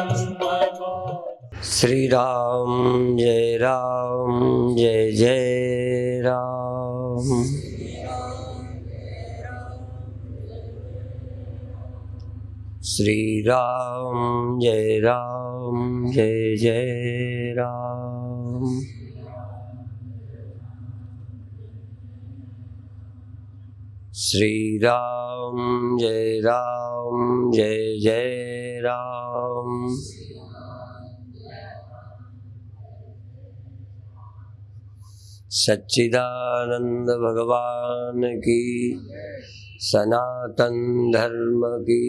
श्री राम जय जय राम। श्री राम जय जय राम। श्री राम जय जय राम। सच्चिदानंद भगवान की, सनातन धर्म की।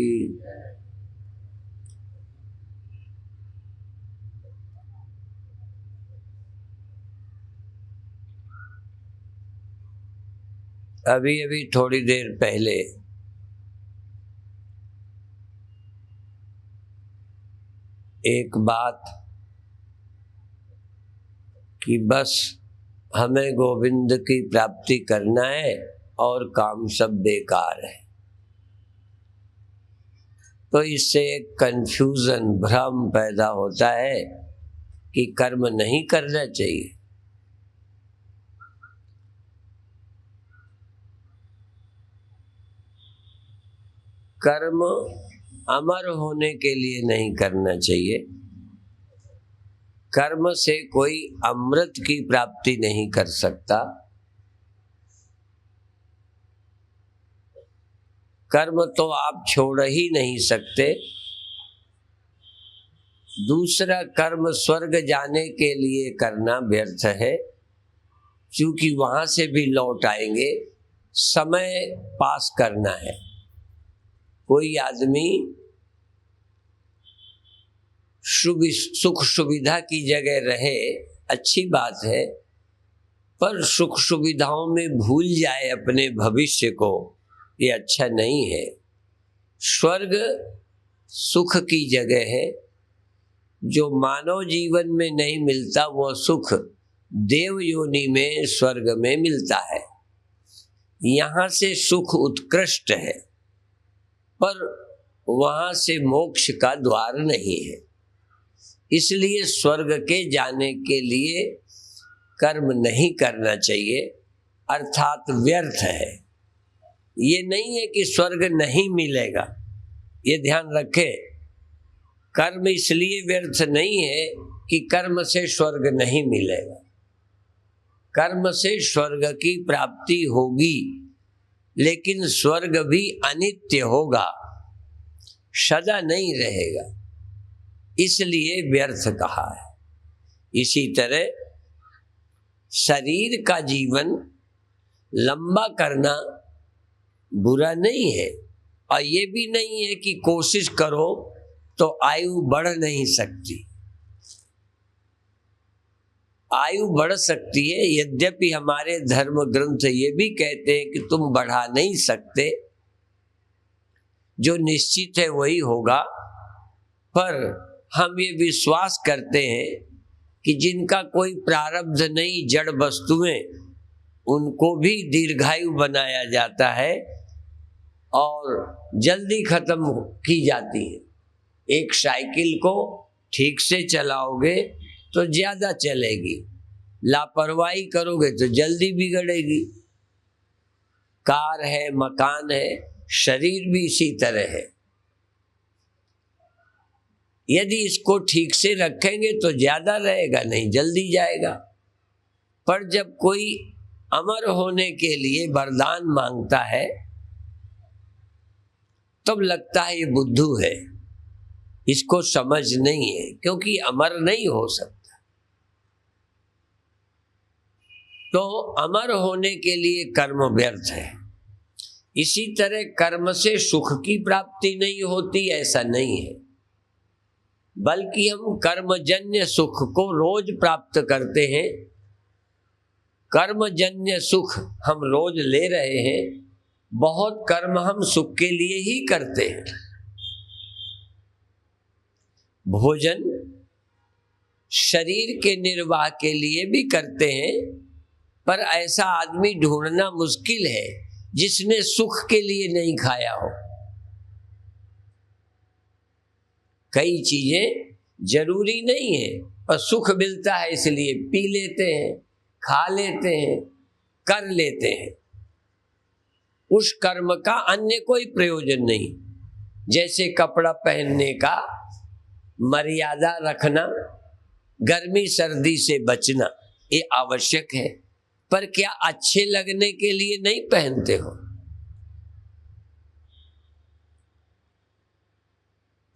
अभी अभी थोड़ी देर पहले एक बात कि बस हमें गोविंद की प्राप्ति करना है और काम सब बेकार है, तो इससे एक कंफ्यूजन, भ्रम पैदा होता है कि कर्म नहीं करना चाहिए। कर्म अमर होने के लिए नहीं करना चाहिए। कर्म से कोई अमृत की प्राप्ति नहीं कर सकता। कर्म तो आप छोड़ ही नहीं सकते। दूसरा, कर्म स्वर्ग जाने के लिए करना व्यर्थ है, क्योंकि वहां से भी लौट आएंगे। समय पास करना है। कोई आदमी सुख सुविधा की जगह रहे, अच्छी बात है, पर सुख सुविधाओं में भूल जाए अपने भविष्य को, ये अच्छा नहीं है। स्वर्ग सुख की जगह है। जो मानव जीवन में नहीं मिलता वो सुख देव योनि में, स्वर्ग में मिलता है। यहाँ से सुख उत्कृष्ट है, पर वहां से मोक्ष का द्वार नहीं है। इसलिए स्वर्ग के जाने के लिए कर्म नहीं करना चाहिए, अर्थात व्यर्थ है। ये नहीं है कि स्वर्ग नहीं मिलेगा, ये ध्यान रखें। कर्म इसलिए व्यर्थ नहीं है कि कर्म से स्वर्ग नहीं मिलेगा। कर्म से स्वर्ग की प्राप्ति होगी, लेकिन स्वर्ग भी अनित्य होगा, सदा नहीं रहेगा, इसलिए व्यर्थ कहा है। इसी तरह शरीर का जीवन लंबा करना बुरा नहीं है, और ये भी नहीं है कि कोशिश करो तो आयु बढ़ नहीं सकती। आयु बढ़ सकती है, यद्यपि हमारे धर्म ग्रंथ ये भी कहते हैं कि तुम बढ़ा नहीं सकते, जो निश्चित है वही होगा। पर हम ये विश्वास करते हैं कि जिनका कोई प्रारब्ध नहीं, जड़ वस्तुएं, उनको भी दीर्घायु बनाया जाता है और जल्दी खत्म की जाती है। एक साइकिल को ठीक से चलाओगे तो ज्यादा चलेगी, लापरवाही करोगे तो जल्दी बिगड़ेगी। कार है, मकान है, शरीर भी इसी तरह है। यदि इसको ठीक से रखेंगे तो ज्यादा रहेगा, नहीं जल्दी जाएगा। पर जब कोई अमर होने के लिए वरदान मांगता है, तब लगता है ये बुद्धू है, इसको समझ नहीं है, क्योंकि अमर नहीं हो सकता। तो अमर होने के लिए कर्म व्यर्थ है। इसी तरह कर्म से सुख की प्राप्ति नहीं होती, ऐसा नहीं है, बल्कि हम कर्मजन्य सुख को रोज प्राप्त करते हैं। कर्मजन्य सुख हम रोज ले रहे हैं। बहुत कर्म हम सुख के लिए ही करते हैं। भोजन शरीर के निर्वाह के लिए भी करते हैं, पर ऐसा आदमी ढूंढना मुश्किल है जिसने सुख के लिए नहीं खाया हो। कई चीजें जरूरी नहीं है, पर सुख मिलता है इसलिए पी लेते हैं, खा लेते हैं, कर लेते हैं। उस कर्म का अन्य कोई प्रयोजन नहीं। जैसे कपड़ा पहनने का मर्यादा रखना, गर्मी सर्दी से बचना, ये आवश्यक है, पर क्या अच्छे लगने के लिए नहीं पहनते हो?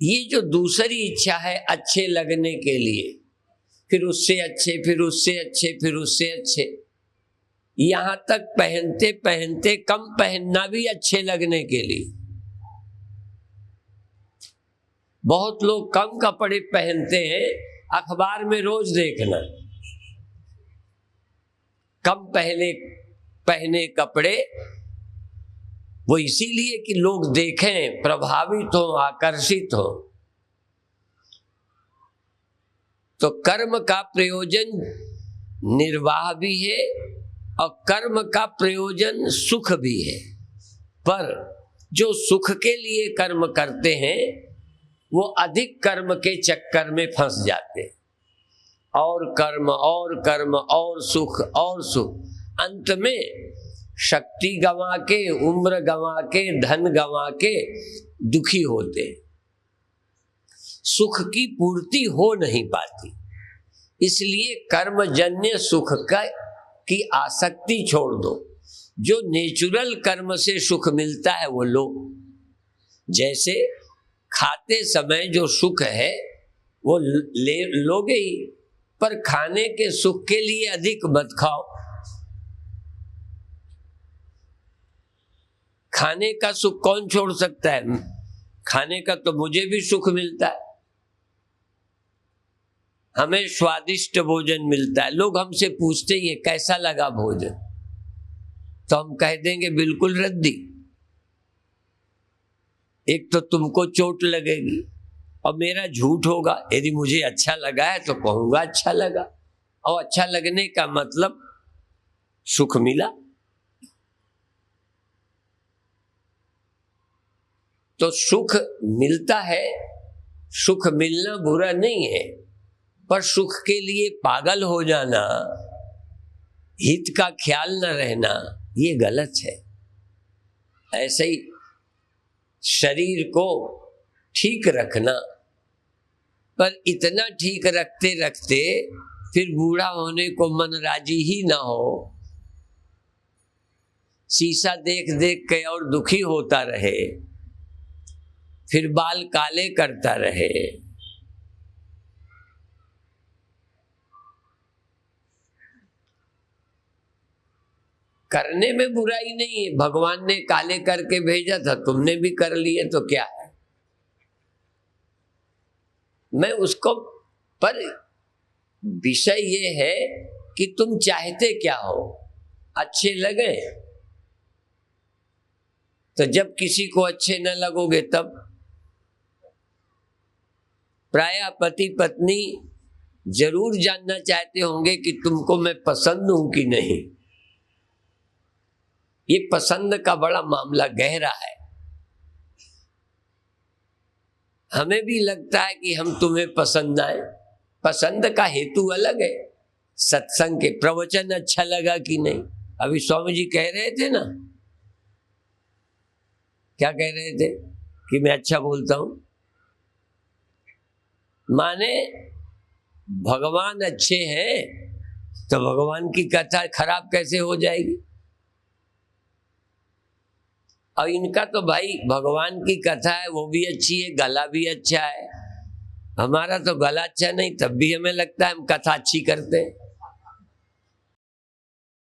ये जो दूसरी इच्छा है अच्छे लगने के लिए, फिर उससे अच्छे, फिर उससे अच्छे, फिर उससे अच्छे, यहां तक पहनते पहनते कम पहनना भी अच्छे लगने के लिए। बहुत लोग कम कपड़े पहनते हैं, अखबार में रोज देखना, कम पहने कपड़े, वो इसीलिए कि लोग देखें, प्रभावित हो, आकर्षित हो। तो कर्म का प्रयोजन निर्वाह भी है और कर्म का प्रयोजन सुख भी है, पर जो सुख के लिए कर्म करते हैं वो अधिक कर्म के चक्कर में फंस जाते हैं, और कर्म और कर्म और सुख और सुख, अंत में शक्ति गंवा के, उम्र गंवा के, धन गंवा के दुखी होते। सुख की पूर्ति हो नहीं पाती, इसलिए कर्मजन्य सुख की आसक्ति छोड़ दो। जो नेचुरल कर्म से सुख मिलता है वो लो। जैसे खाते समय जो सुख है वो लोगे ही, पर खाने के सुख के लिए अधिक मत खाओ। खाने का सुख कौन छोड़ सकता है? खाने का तो मुझे भी सुख मिलता है, हमें स्वादिष्ट भोजन मिलता है। लोग हमसे पूछते ही कैसा लगा भोजन, तो हम कह देंगे बिल्कुल रद्दी। एक तो तुमको चोट लगेगी और मेरा झूठ होगा। यदि मुझे अच्छा लगा है तो कहूंगा अच्छा लगा, और अच्छा लगने का मतलब सुख मिला। तो सुख मिलता है, सुख मिलना बुरा नहीं है, पर सुख के लिए पागल हो जाना, हित का ख्याल न रहना, ये गलत है। ऐसे ही शरीर को ठीक रखना, पर इतना ठीक रखते रखते फिर बूढ़ा होने को मन राजी ही ना हो, शीशा देख देख के और दुखी होता रहे, फिर बाल काले करता रहे। करने में बुराई नहीं है, भगवान ने काले करके भेजा था, तुमने भी कर लिए तो क्या है। मैं उसको, पर विषय ये है कि तुम चाहते क्या हो, अच्छे लगे। तो जब किसी को अच्छे न लगोगे तब प्रायः पति पत्नी जरूर जानना चाहते होंगे कि तुमको मैं पसंद हूं कि नहीं। ये पसंद का बड़ा मामला गहरा है। हमें भी लगता है कि हम तुम्हें पसंद आए, पसंद का हेतु अलग है। सत्संग के प्रवचन अच्छा लगा कि नहीं। अभी स्वामी जी कह रहे थे ना, क्या कह रहे थे कि मैं अच्छा बोलता हूं, माने भगवान अच्छे हैं तो भगवान की कथा खराब कैसे हो जाएगी। और इनका तो भाई भगवान की कथा है वो भी अच्छी है, गला भी अच्छा है। हमारा तो गला अच्छा नहीं, तब भी हमें लगता है हम कथा अच्छी करते हैं।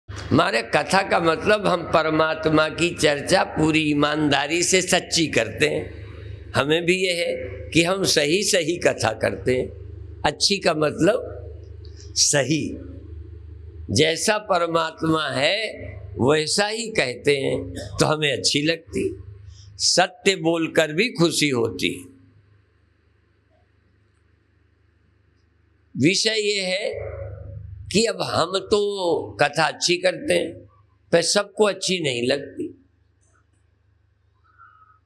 हमारे कथा का मतलब हम परमात्मा की चर्चा पूरी ईमानदारी से सच्ची करते हैं। हमें भी ये है कि हम सही सही कथा करते हैं। अच्छी का मतलब सही, जैसा परमात्मा है वैसा ही कहते हैं तो हमें अच्छी लगती, सत्य बोलकर भी खुशी होती। विषय ये है कि अब हम तो कथा अच्छी करते हैं पर सबको अच्छी नहीं लगती।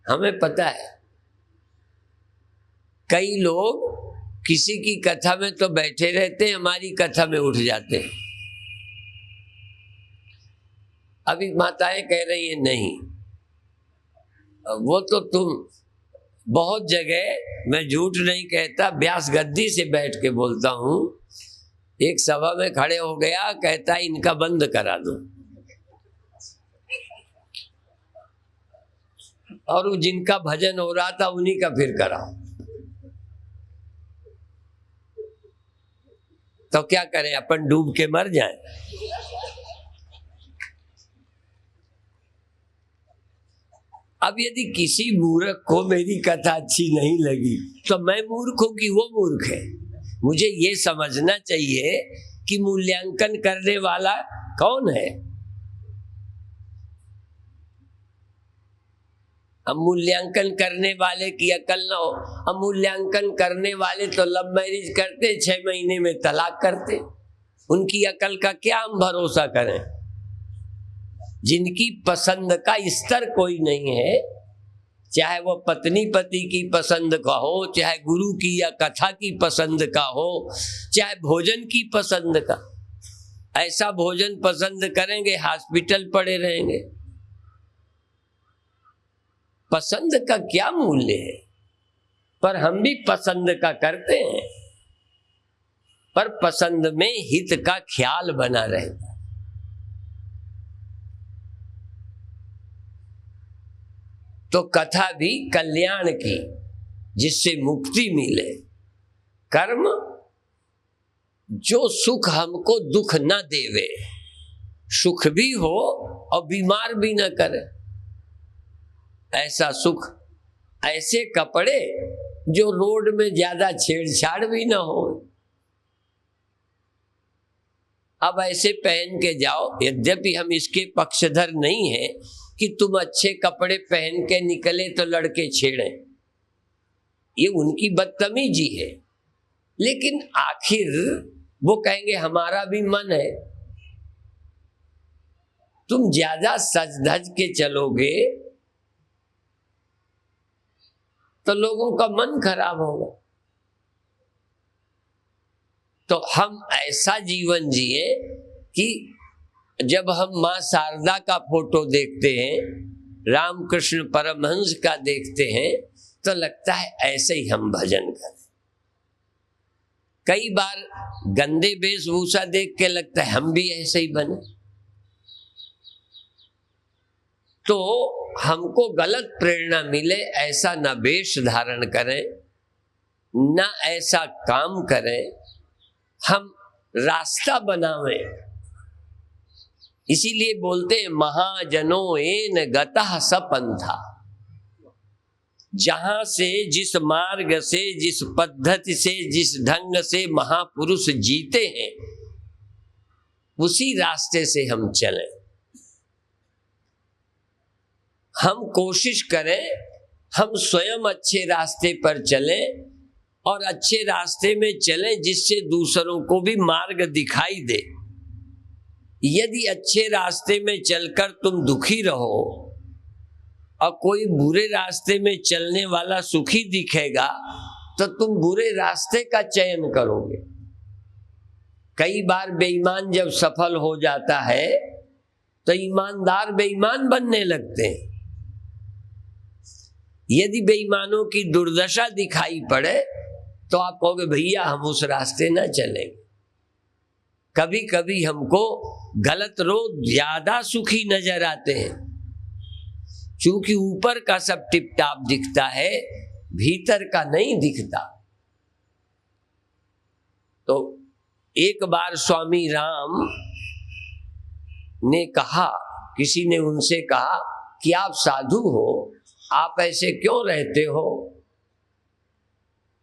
हमें पता है कई लोग किसी की कथा में तो बैठे रहते हैं, हमारी कथा में उठ जाते हैं। अभी माताएं कह रही हैं नहीं, वो तो तुम बहुत जगह, मैं झूठ नहीं कहता, व्यास गद्दी से बैठ के बोलता हूं, एक सभा में खड़े हो गया, कहता इनका बंद करा दो, और वो जिनका भजन हो रहा था उन्हीं का फिर कराओ। तो क्या करें, अपन डूब के मर जाएं? अब यदि किसी मूर्ख को मेरी कथा अच्छी नहीं लगी तो मैं मूर्ख हूं कि वो मूर्ख है? मुझे ये समझना चाहिए कि मूल्यांकन करने वाला कौन है। अब मूल्यांकन करने वाले की अकल ना हो। अब मूल्यांकन करने वाले तो लव मैरिज करते, 6 महीने में तलाक करते, उनकी अकल का क्या हम भरोसा करें? जिनकी पसंद का स्तर कोई नहीं है, चाहे वो पत्नी पति की पसंद का हो, चाहे गुरु की या कथा की पसंद का हो, चाहे भोजन की पसंद का, ऐसा भोजन पसंद करेंगे हॉस्पिटल पड़े रहेंगे। पसंद का क्या मूल्य है? पर हम भी पसंद का करते हैं, पर पसंद में हित का ख्याल बना रहेगा। तो कथा भी कल्याण की, जिससे मुक्ति मिले। कर्म जो सुख हमको दुख न देवे, सुख भी हो और बीमार भी न करे, ऐसा सुख। ऐसे कपड़े जो रोड में ज्यादा छेड़छाड़ भी ना हो। अब ऐसे पहन के जाओ, यद्यपि हम इसके पक्षधर नहीं हैं कि तुम अच्छे कपड़े पहन के निकले तो लड़के छेड़ें, ये उनकी बदतमीजी है। लेकिन आखिर वो कहेंगे हमारा भी मन है। तुम ज्यादा सज धज के चलोगे तो लोगों का मन खराब होगा। तो हम ऐसा जीवन जिए कि जब हम मां शारदा का फोटो देखते हैं, रामकृष्ण परमहंस का देखते हैं, तो लगता है ऐसे ही हम भजन करें। कई बार गंदे वेशभूषा देख के लगता है हम भी ऐसे ही बने। तो हमको गलत प्रेरणा मिले, ऐसा न वेश धारण करें, न ऐसा काम करें, हम रास्ता बनावें। इसीलिए बोलते हैं महाजनों एन गतः सपंथा। जहां से, जिस मार्ग से, जिस पद्धति से, जिस ढंग से महापुरुष जीते हैं, उसी रास्ते से हम चलें। हम कोशिश करें हम स्वयं अच्छे रास्ते पर चलें, और अच्छे रास्ते में चलें जिससे दूसरों को भी मार्ग दिखाई दे। यदि अच्छे रास्ते में चलकर तुम दुखी रहो और कोई बुरे रास्ते में चलने वाला सुखी दिखेगा, तो तुम बुरे रास्ते का चयन करोगे। कई बार बेईमान जब सफल हो जाता है तो ईमानदार बेईमान बनने लगते हैं। यदि बेईमानों की दुर्दशा दिखाई पड़े तो आप कहोगे भैया हम उस रास्ते ना चलेंगे। कभी कभी हमको गलत लोग ज्यादा सुखी नजर आते हैं, क्योंकि ऊपर का सब टिप टाप दिखता है, भीतर का नहीं दिखता। तो एक बार स्वामी राम ने कहा, किसी ने उनसे कहा कि आप साधु हो, आप ऐसे क्यों रहते हो,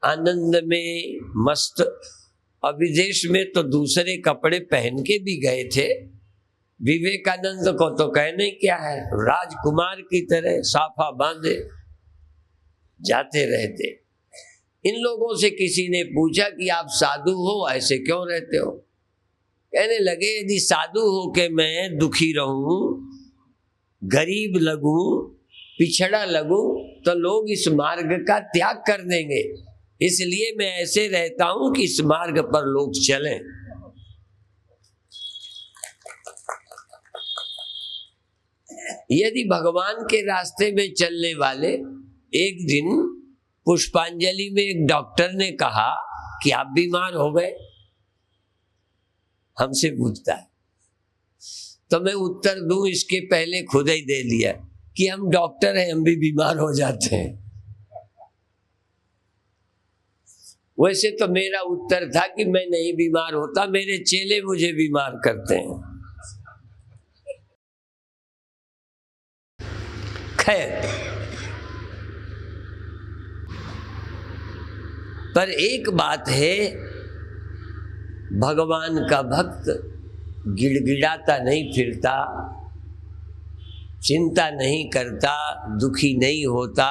आनंद में मस्त। और विदेश में तो दूसरे कपड़े पहन के भी गए थे। विवेकानंद को तो कहने क्या है, राजकुमार की तरह साफा बांधे जाते रहते। इन लोगों से किसी ने पूछा कि आप साधु हो, ऐसे क्यों रहते हो? कहने लगे यदि साधु हो के मैं दुखी रहूं, गरीब लगूं, पिछड़ा लगूं, तो लोग इस मार्ग का त्याग कर देंगे। इसलिए मैं ऐसे रहता हूं कि इस मार्ग पर लोग चलें। यदि भगवान के रास्ते में चलने वाले, एक दिन पुष्पांजलि में एक डॉक्टर ने कहा कि आप बीमार हो गए, हमसे पूछता है, तो मैं उत्तर दूं इसके पहले खुद ही दे लिया कि हम डॉक्टर हैं, हम भी बीमार हो जाते हैं। वैसे तो मेरा उत्तर था कि मैं नहीं बीमार होता, मेरे चेले मुझे बीमार करते हैं। खैर, पर एक बात है, भगवान का भक्त गिड़गिड़ाता नहीं फिरता, चिंता नहीं करता, दुखी नहीं होता।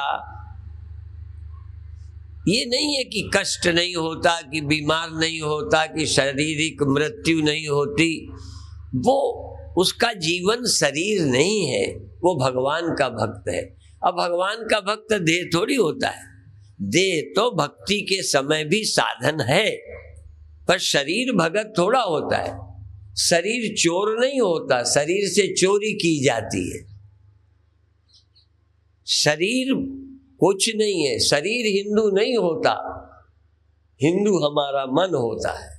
ये नहीं है कि कष्ट नहीं होता, कि बीमार नहीं होता, कि शारीरिक मृत्यु नहीं होती। वो उसका जीवन शरीर नहीं है, वो भगवान का भक्त है। अब भगवान का भक्त देह थोड़ी होता है, देह तो भक्ति के समय भी साधन है, पर शरीर भगत थोड़ा होता है। शरीर चोर नहीं होता, शरीर से चोरी की जाती है। शरीर कुछ नहीं है, शरीर हिंदू नहीं होता, हिंदू हमारा मन होता है।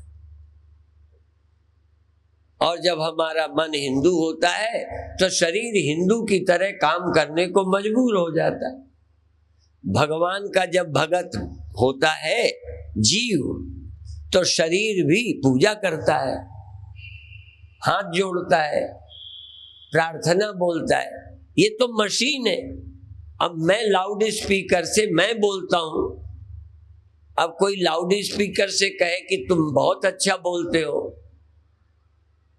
और जब हमारा मन हिंदू होता है तो शरीर हिंदू की तरह काम करने को मजबूर हो जाता है। भगवान का जब भगत होता है जीव, तो शरीर भी पूजा करता है, हाथ जोड़ता है, प्रार्थना बोलता है। ये तो मशीन है। अब मैं लाउड स्पीकर से मैं बोलता हूं, अब कोई लाउड स्पीकर से कहे कि तुम बहुत अच्छा बोलते हो,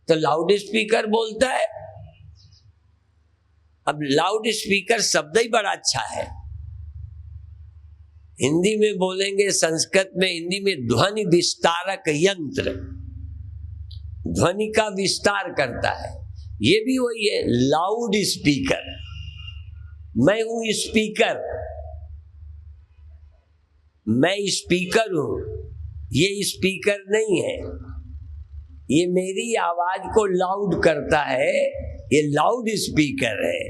तो लाउड स्पीकर बोलता है। अब लाउड स्पीकर शब्द ही बड़ा अच्छा है। हिंदी में बोलेंगे, संस्कृत में, हिंदी में ध्वनि विस्तारक यंत्र, ध्वनि का विस्तार करता है। ये भी वही है, लाउड स्पीकर। मैं हूं स्पीकर, मैं स्पीकर हूं, ये स्पीकर नहीं है। ये मेरी आवाज को लाउड करता है, ये लाउड स्पीकर है।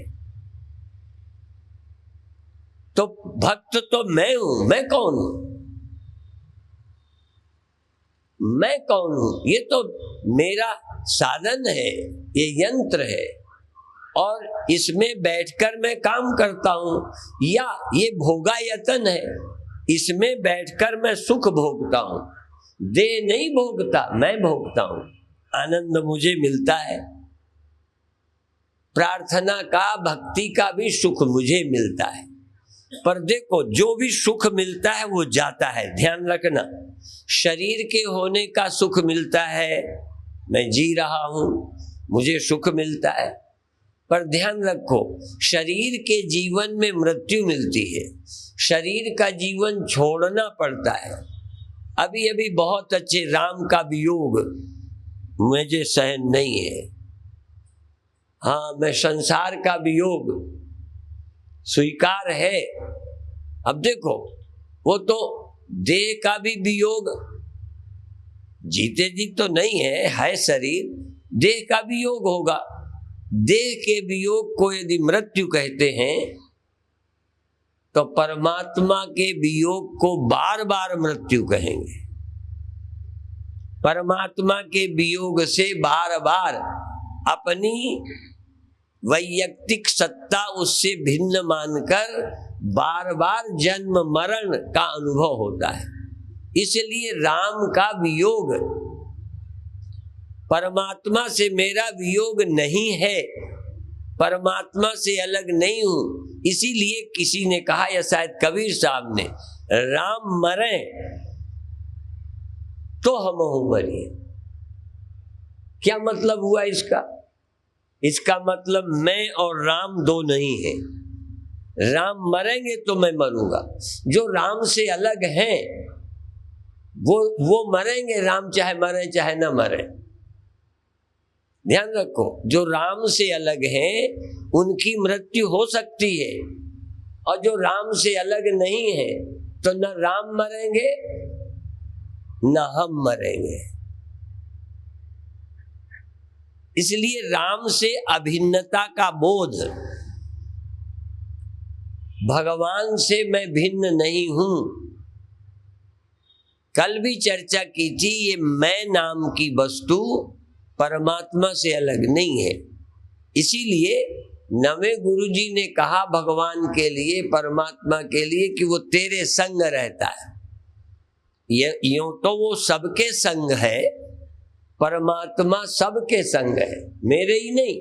तो भक्त तो मैं हूं, मैं कौन हूं? मैं कौन हूं? ये तो मेरा साधन है, ये यंत्र है, और इसमें बैठकर मैं काम करता हूं। या ये भोगायतन है, इसमें बैठकर मैं सुख भोगता हूं। देह नहीं भोगता, मैं भोगता हूं। आनंद मुझे मिलता है, प्रार्थना का, भक्ति का भी सुख मुझे मिलता है। पर देखो, जो भी सुख मिलता है वो जाता है, ध्यान रखना। शरीर के होने का सुख मिलता है, मैं जी रहा हूं, मुझे सुख मिलता है। पर ध्यान रखो, शरीर के जीवन में मृत्यु मिलती है, शरीर का जीवन छोड़ना पड़ता है। अभी अभी बहुत अच्छे राम का वियोग मुझे सहन नहीं है। हाँ, मैं संसार का वियोग स्वीकार है। अब देखो, वो तो देह का भी वियोग, जीते जी तो नहीं है शरीर, देह का वियोग होगा। देह के वियोग को यदि मृत्यु कहते हैं, तो परमात्मा के वियोग को बार बार मृत्यु कहेंगे। परमात्मा के वियोग से बार बार अपनी वैयक्तिक सत्ता उससे भिन्न मानकर बार बार जन्म मरण का अनुभव होता है। इसलिए राम का वियोग, परमात्मा से मेरा वियोग नहीं है, परमात्मा से अलग नहीं हूं। इसीलिए किसी ने कहा, या शायद कबीर साहब ने, राम मरे तो हम मरिए। क्या मतलब हुआ इसका? इसका मतलब मैं और राम दो नहीं है। राम मरेंगे तो मैं मरूंगा। जो राम से अलग हैं वो मरेंगे, राम चाहे मरे चाहे ना मरे। ध्यान रखो, जो राम से अलग हैं उनकी मृत्यु हो सकती है, और जो राम से अलग नहीं है तो न राम मरेंगे न हम मरेंगे। इसलिए राम से अभिन्नता का बोध, भगवान से मैं भिन्न नहीं हूं। कल भी चर्चा की थी, ये मैं नाम की वस्तु परमात्मा से अलग नहीं है। इसीलिए नवे गुरु जी ने कहा भगवान के लिए, परमात्मा के लिए, कि वो तेरे संग रहता है। यूं तो वो सबके संग है, परमात्मा सबके संग है, मेरे ही नहीं।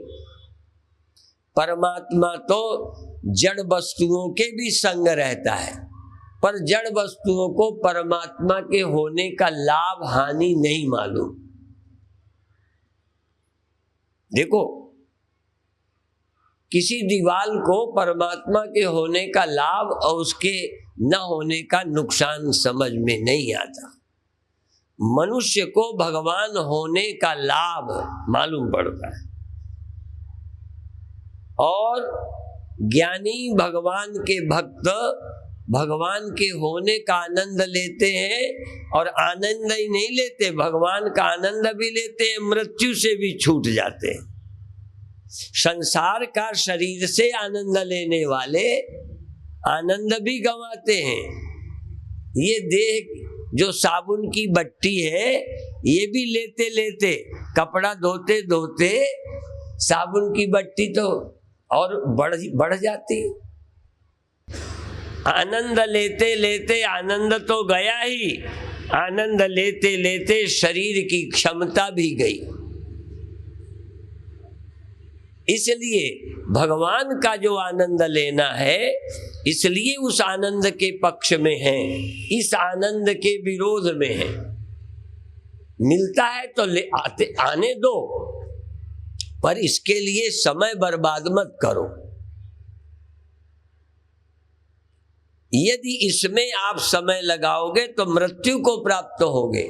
परमात्मा तो जड़ वस्तुओं के भी संग रहता है, पर जड़ वस्तुओं को परमात्मा के होने का लाभ हानि नहीं मालूम। देखो, किसी दीवाल को परमात्मा के होने का लाभ और उसके न होने का नुकसान समझ में नहीं आता। मनुष्य को भगवान होने का लाभ मालूम पड़ता है, और ज्ञानी भगवान के भक्त भगवान के होने का आनंद लेते हैं। और आनंद ही नहीं लेते, भगवान का आनंद भी लेते हैं, मृत्यु से भी छूट जाते हैं। संसार का शरीर से आनंद लेने वाले आनंद भी गंवाते हैं। ये देह जो साबुन की बट्टी है, ये भी लेते लेते, कपड़ा धोते धोते साबुन की बट्टी तो और बढ़ जाती है। आनंद लेते लेते आनंद तो गया ही, आनंद लेते लेते शरीर की क्षमता भी गई। इसलिए भगवान का जो आनंद लेना है, इसलिए उस आनंद के पक्ष में है, इस आनंद के विरोध में है। मिलता है तो आने दो, पर इसके लिए समय बर्बाद मत करो। यदि इसमें आप समय लगाओगे तो मृत्यु को प्राप्त होगे,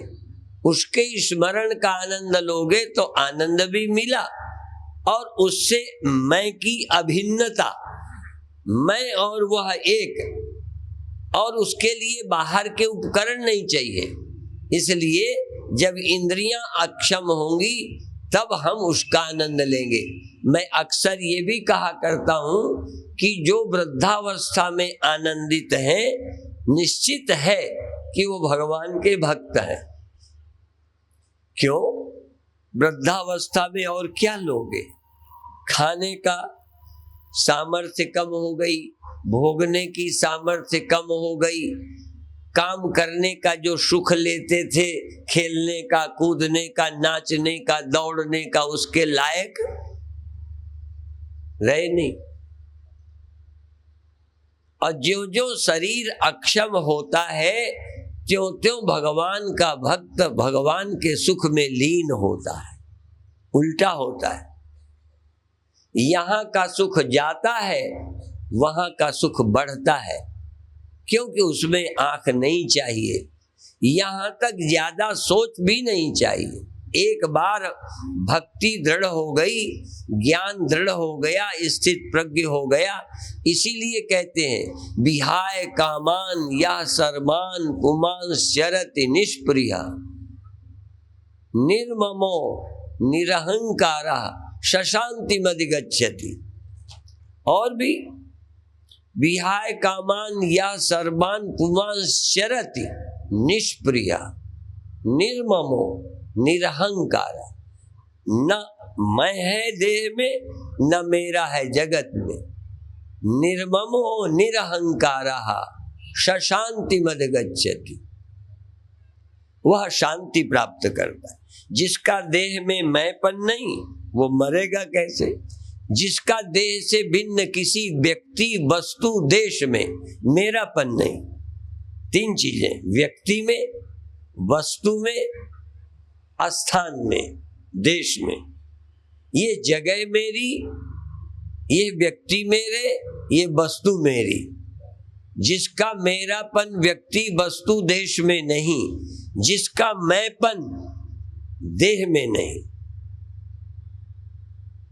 उसके स्मरण का आनंद लोगे तो आनंद भी मिला, और उससे मैं की अभिन्नता, मैं और वह एक, और उसके लिए बाहर के उपकरण नहीं चाहिए। इसलिए जब इंद्रियां अक्षम होंगी तब हम उसका आनंद लेंगे। मैं अक्सर ये भी कहा करता हूं कि जो वृद्धावस्था में आनंदित हैं, निश्चित है कि वो भगवान के भक्त हैं। क्यों? वृद्धावस्था में और क्या लोगे? खाने का सामर्थ्य कम हो गई, भोगने की सामर्थ्य कम हो गई, काम करने का जो सुख लेते थे, खेलने का, कूदने का, नाचने का, दौड़ने का, उसके लायक रहे नहीं। और ज्यों ज्यों शरीर अक्षम होता है, त्यों त्यों भगवान का भक्त भगवान के सुख में लीन होता है। उल्टा होता है, यहां का सुख जाता है, वहां का सुख बढ़ता है, क्योंकि उसमें आंख नहीं चाहिए, यहां तक ज्यादा सोच भी नहीं चाहिए। एक बार भक्ति दृढ़ हो गई, ज्ञान दृढ़ हो गया, स्थित प्रज्ञ हो गया, इसीलिए कहते हैं विहाय कामान या सर्मान पुमान शरति निष्प्रिया निर्ममो निरहंकारा शशांति मदिगच्छति। और भी विहाय कामान या सर्वान पुमान शरति निष्प्रिया निर्ममो निरहंकारा। न मैं है देह में, न मेरा है जगत में। निर्ममो निरहंकारा शशांति मदिगच्छति। वह शांति प्राप्त करता है। जिसका देह में मैंपन नहीं, वो मरेगा कैसे? जिसका देह से भिन्न किसी व्यक्ति, वस्तु, देश में मेरापन नहीं। तीन चीजें, व्यक्ति में, वस्तु में, स्थान में, देश में। ये जगह मेरी, ये व्यक्ति मेरे, ये वस्तु मेरी। जिसका मेरापन व्यक्ति, वस्तु, देश में नहीं, जिसका मैंपन देह में नहीं,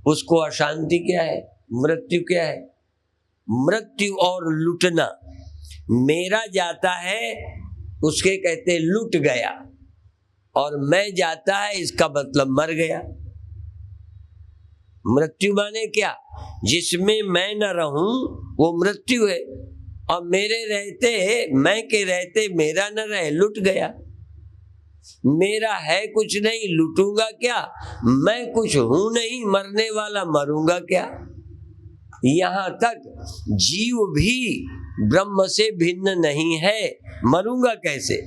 उसको अशांति क्या है? मृत्यु क्या है? मृत्यु और लुटना, मेरा जाता है उसके कहते लुट गया, और मैं जाता है इसका मतलब मर गया। मृत्यु माने क्या? जिसमें मैं न रहूं वो मृत्यु है, और मेरे रहते, मैं के रहते मेरा न रहे, लुट गया। मेरा है कुछ नहीं, लूटूंगा क्या? मैं कुछ हूं नहीं, मरने वाला, मरूंगा क्या? यहां तक जीव भी ब्रह्म से भिन्न नहीं है, मरूंगा कैसे?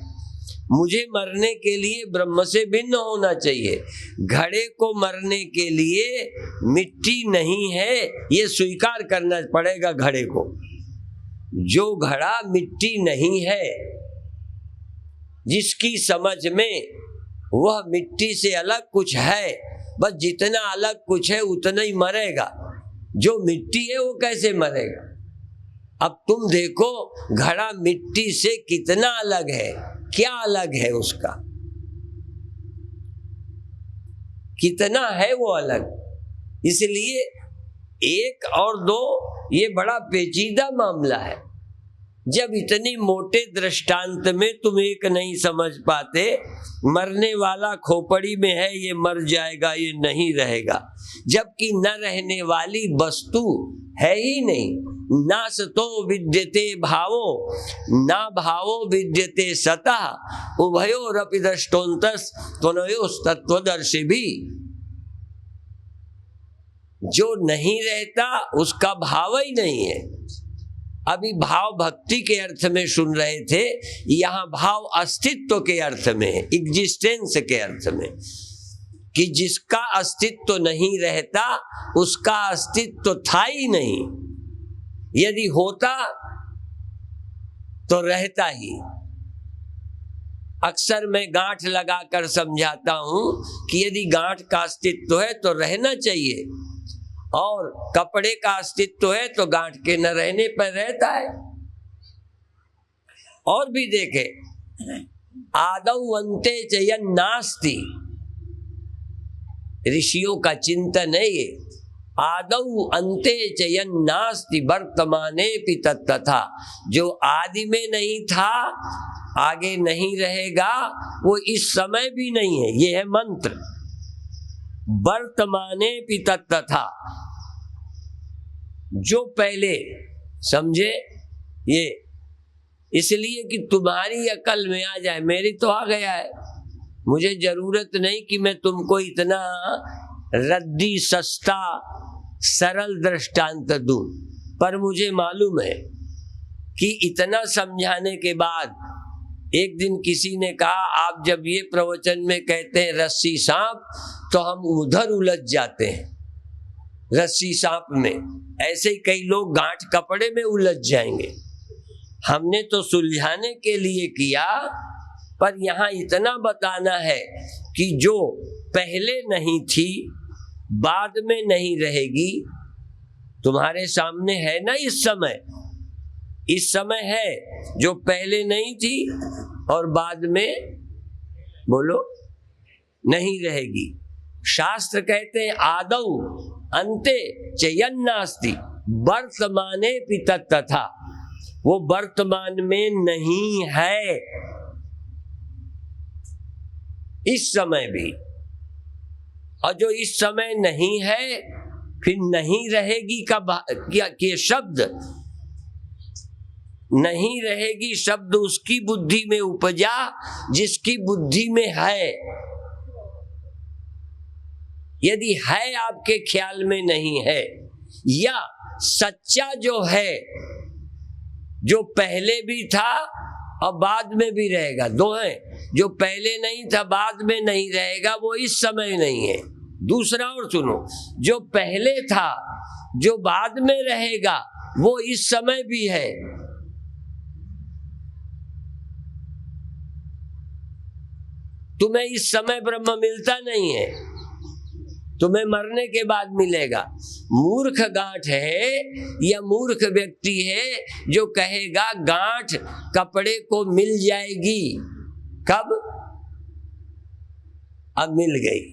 मुझे मरने के लिए ब्रह्म से भिन्न होना चाहिए। घड़े को मरने के लिए मिट्टी नहीं है, ये स्वीकार करना पड़ेगा घड़े को। जो घड़ा मिट्टी नहीं है, जिसकी समझ में वह मिट्टी से अलग कुछ है, बस जितना अलग कुछ है उतना ही मरेगा। जो मिट्टी है वो कैसे मरेगा? अब तुम देखो घड़ा मिट्टी से कितना अलग है, क्या अलग है उसका, कितना है वो अलग। इसलिए एक और दो ये बड़ा पेचीदा मामला है। जब इतनी मोटे दृष्टांत में तुम एक नहीं समझ पाते, मरने वाला खोपड़ी में है, ये मर जाएगा, ये नहीं रहेगा, जबकि न रहने वाली वस्तु है ही नहीं। नासतो विद्यते भावो ना भावो विद्यते सतः उभयोरपि दृष्टोन्तस त्वनयोस् तत्त्वदर्शी भी। जो नहीं रहता उसका भाव ही नहीं है। अभी भाव भक्ति के अर्थ में सुन रहे थे, यहाँ भाव अस्तित्व के अर्थ में, एग्जिस्टेंस के अर्थ में, कि जिसका अस्तित्व नहीं रहता उसका अस्तित्व था ही नहीं। यदि होता तो रहता ही। अक्सर मैं गांठ लगाकर समझाता हूं कि यदि गांठ का अस्तित्व है तो रहना चाहिए, और कपड़े का अस्तित्व है तो गांठ के न रहने पर रहता है। और भी देखे, आदौ अन्ते च यन्नास्ति, ऋषियों का चिंतन है ये। आदौ अन्ते च यन्नास्ति वर्तमानेपि तत्तथा, जो आदि में नहीं था आगे नहीं रहेगा, वो इस समय भी नहीं है। ये है मंत्र, वर्तमानेपि तत्तथा। जो पहले, समझे ये, इसलिए कि तुम्हारी अकल में आ जाए, मेरी तो आ गया है। मुझे जरूरत नहीं कि मैं तुमको इतना रद्दी सस्ता सरल दृष्टांत दूं, पर मुझे मालूम है कि इतना समझाने के बाद एक दिन किसी ने कहा, आप जब ये प्रवचन में कहते हैं रस्सी सांप, तो हम उधर उलझ जाते हैं। रस्सी सांप में ऐसे ही कई लोग गांठ कपड़े में उलझ जाएंगे। हमने तो सुलझाने के लिए किया, पर यहाँ इतना बताना है कि जो पहले नहीं थी बाद में नहीं रहेगी। तुम्हारे सामने है ना इस समय है, जो पहले नहीं थी और बाद में बोलो नहीं रहेगी। शास्त्र कहते हैं आदौ अन्ते च यन्नास्ति वर्तमानेपि तत्तथा, वो वर्तमान में नहीं है इस समय भी। और जो इस समय नहीं है फिर नहीं रहेगी का क्या कि शब्द नहीं रहेगी, शब्द उसकी बुद्धि में उपजा जिसकी बुद्धि में है। यदि है आपके ख्याल में नहीं है, या सच्चा जो है, जो पहले भी था और बाद में भी रहेगा, दो है। जो पहले नहीं था बाद में नहीं रहेगा, वो इस समय नहीं है। दूसरा और सुनो, जो पहले था जो बाद में रहेगा वो इस समय भी है। तुम्हें इस समय ब्रह्म मिलता नहीं है, तुम्हें मरने के बाद मिलेगा। मूर्ख गांठ है या मूर्ख व्यक्ति है जो कहेगा गांठ कपड़े को मिल जाएगी। कब? अब मिल गई।